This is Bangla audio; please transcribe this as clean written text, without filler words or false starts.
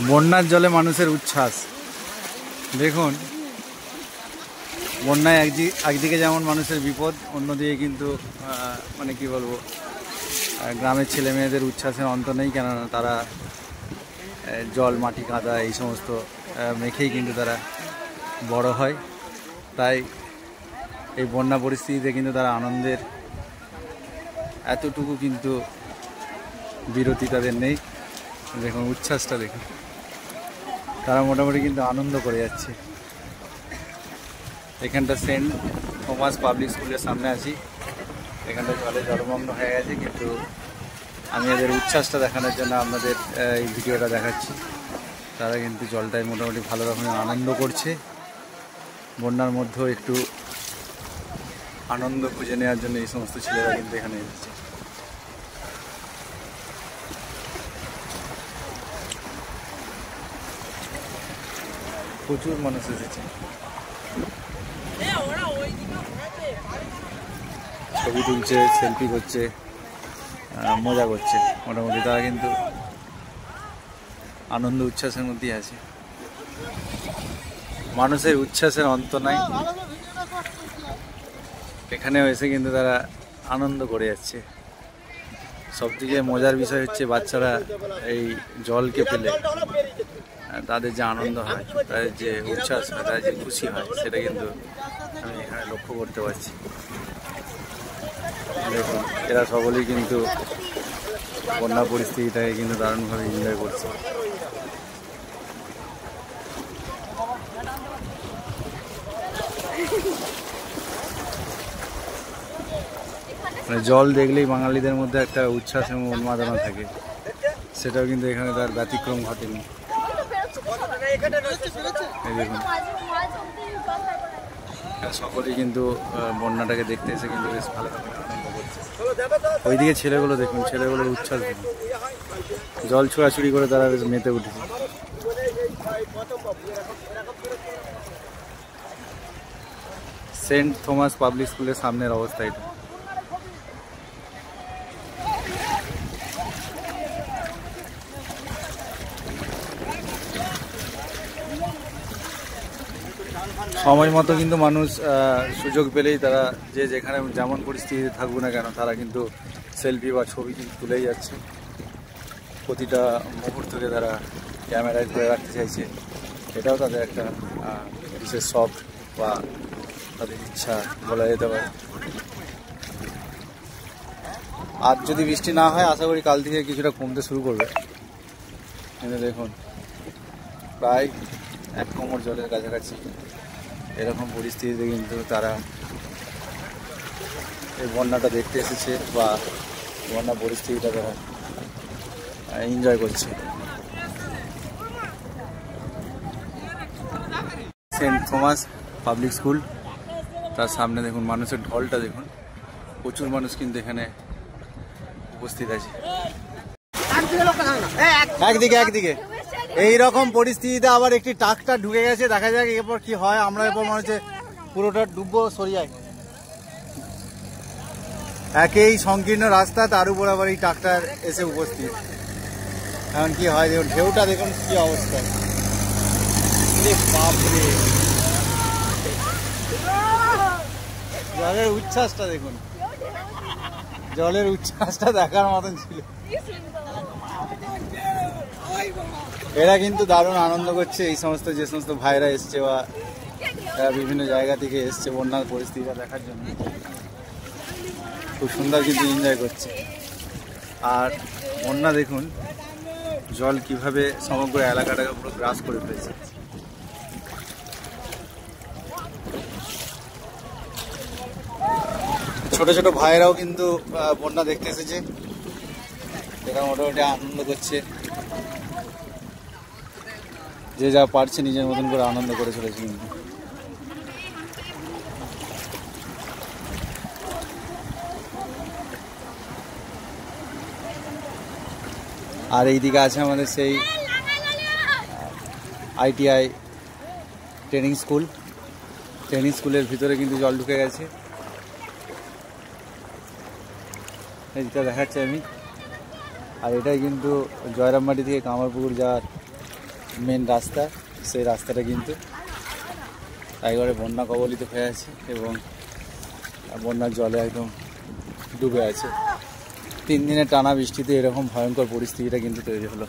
বন্যার জলে মানুষের উচ্ছ্বাস দেখুন। বন্যায় একদিকে যেমন মানুষের বিপদ, অন্যদিকে কিন্তু মানে কি বলবো, গ্রামের ছেলে মেয়েদের উচ্ছ্বাসের অন্ত নেই। কেননা তারা জল, মাটি, কাদা এই সমস্ত মেখেই কিন্তু তারা বড় হয়। তাই এই বন্যা পরিস্থিতিতে কিন্তু তারা আনন্দের এতটুকু কিন্তু বিরতি তাদের নেই। দেখুন উচ্ছ্বাসটা দেখুন, তারা মোটামুটি কিন্তু আনন্দ করে যাচ্ছে। এখানটা সেন্ট থমাস পাবলিক স্কুলের সামনে আছি। এখানটা জলে জলমগ্ন হয়ে গেছে, কিন্তু আমি এদের উচ্ছ্বাসটা দেখানোর জন্য আপনাদের এই ভিডিওটা দেখাচ্ছি। তারা কিন্তু জলটায় মোটামুটি ভালো রকমের আনন্দ করছে। বন্যার মধ্যেও একটু আনন্দ খুঁজে নেওয়ার জন্য এই সমস্ত ছেলেরা কিন্তু এখানে এসেছে। প্রচুর মানুষ এসেছে, ছবি তুলছে, সেলফি করছে, মজা করছে। মোটামুটি তারা কিন্তু আনন্দ উচ্ছ্বাসের মধ্যেই আছে। মানুষের উচ্ছ্বাসের অন্ত নাই। এখানেও এসে কিন্তু তারা আনন্দ করে যাচ্ছে। সবথেকে মজার বিষয় হচ্ছে বাচ্চারা এই জলকে পেলে তাদের যে আনন্দ হয়, তাদের যে উচ্ছ্বাস হয়, তাদের যে খুশি হয়, সেটা কিন্তু আমি এখানে লক্ষ্য করতে পারছি। দেখুন এরা সকলেই কিন্তু বন্যা পরিস্থিতিটাকে কিন্তু দারুণভাবে এনজয় করছে। মানে জল দেখলেই বাঙালিদের মধ্যে একটা উচ্ছ্বাস এবং উন্মাদনা থাকে, সেটাও কিন্তু এখানে তার ব্যতিক্রম ঘটেনি। দেখুন সকলেই কিন্তু বন্যাটাকে দেখতে এসে কিন্তু বেশ ভালো আনন্দ করছে। ওইদিকে ছেলেগুলো দেখুন, ছেলেগুলোর উচ্ছ্বাস দেখুন, জল ছোড়াছুড়ি করে তারা বেশ মেতে উঠেছে। সেন্ট থমাস পাবলিক স্কুলের সামনের অবস্থা এটা। সময় মতো কিন্তু মানুষ সুযোগ পেলেই তারা যে যেখানে যেমন পরিস্থিতিতে থাকুক না কেন, তারা কিন্তু সেলফি বা ছবি কিন্তু তুলেই যাচ্ছে। প্রতিটা মুহূর্তকে তারা ক্যামেরায় ধরে রাখতে চাইছে। এটাও তাদের একটা বিশেষ শখ বা তাদের ইচ্ছা বলা যেতে পারে। আজ যদি বৃষ্টি না হয়, আশা করি কাল থেকে কিছুটা কমতে শুরু করবে। কিন্তু দেখুন প্রায় 1 কোমর জলের কাছাকাছি এরকম পরিস্থিতিতে কিন্তু তারা এই বন্যাটা দেখতে এসেছে বা বন্যা পরিস্থিতিটা তারা এনজয় করছে। সেন্ট থমাস পাবলিক স্কুল, তার সামনে দেখুন মানুষের ঢলটা দেখুন, প্রচুর মানুষ কিন্তু এখানে উপস্থিত আছে। একদিকে এইরকম পরিস্থিতিতে আবার একটি ট্রাক্টর ঢুকে গেছে, দেখা যাক এরপর কি হয়। আমরা এরপর মনে পুরোটা ডুববো, সরিয়ায় একই সংকীর্ণ রাস্তা, তার উপর আবার এই ট্রাক্টর এসে উপস্থিত। এখন কি হয় দেখুন, ঢেউটা দেখুন কি অবস্থা। বাপরে, জলের উচ্ছ্বাসটা দেখুন, জলের উচ্ছ্বাসটা দেখার মতন ছিল। এরা কিন্তু দারুণ আনন্দ করছে। এই সমস্ত যে সমস্ত ভাইরা এসছে বা বিভিন্ন জায়গা থেকে এসছে বন্যার পরিস্থিতিটা দেখার জন্য, খুব সুন্দর কিন্তু এনজয় করছে। আর বন্যা দেখুন জল কিভাবে সমগ্র এলাকাটাকে পুরো গ্রাস করে ফেলেছে। ছোট ছোট ভাইরাও কিন্তু বন্যা দেখতে এসেছে, এরা মোটামুটি আনন্দ করছে। যে যা পারছে নিজের মতন করে আনন্দ করে চলেছে। কিন্তু আর এইদিকে আছে আমাদের সেই ITI ট্রেনিং স্কুলের ভিতরে কিন্তু জল ঢুকে গেছে। এইটা দেখাচ্ছি আমি। আর এটাই কিন্তু জয়রামবাটি থেকে কামারপুকুর যাওয়ার মেন রাস্তা, সেই রাস্তাটা কিন্তু একবারে বন্যা কবলিত হয়ে আছে এবং বন্যার জলে একদম ডুবে আছে। 3 দিনের টানা বৃষ্টিতে এরকম ভয়ঙ্কর পরিস্থিতিটা কিন্তু তৈরি হলো।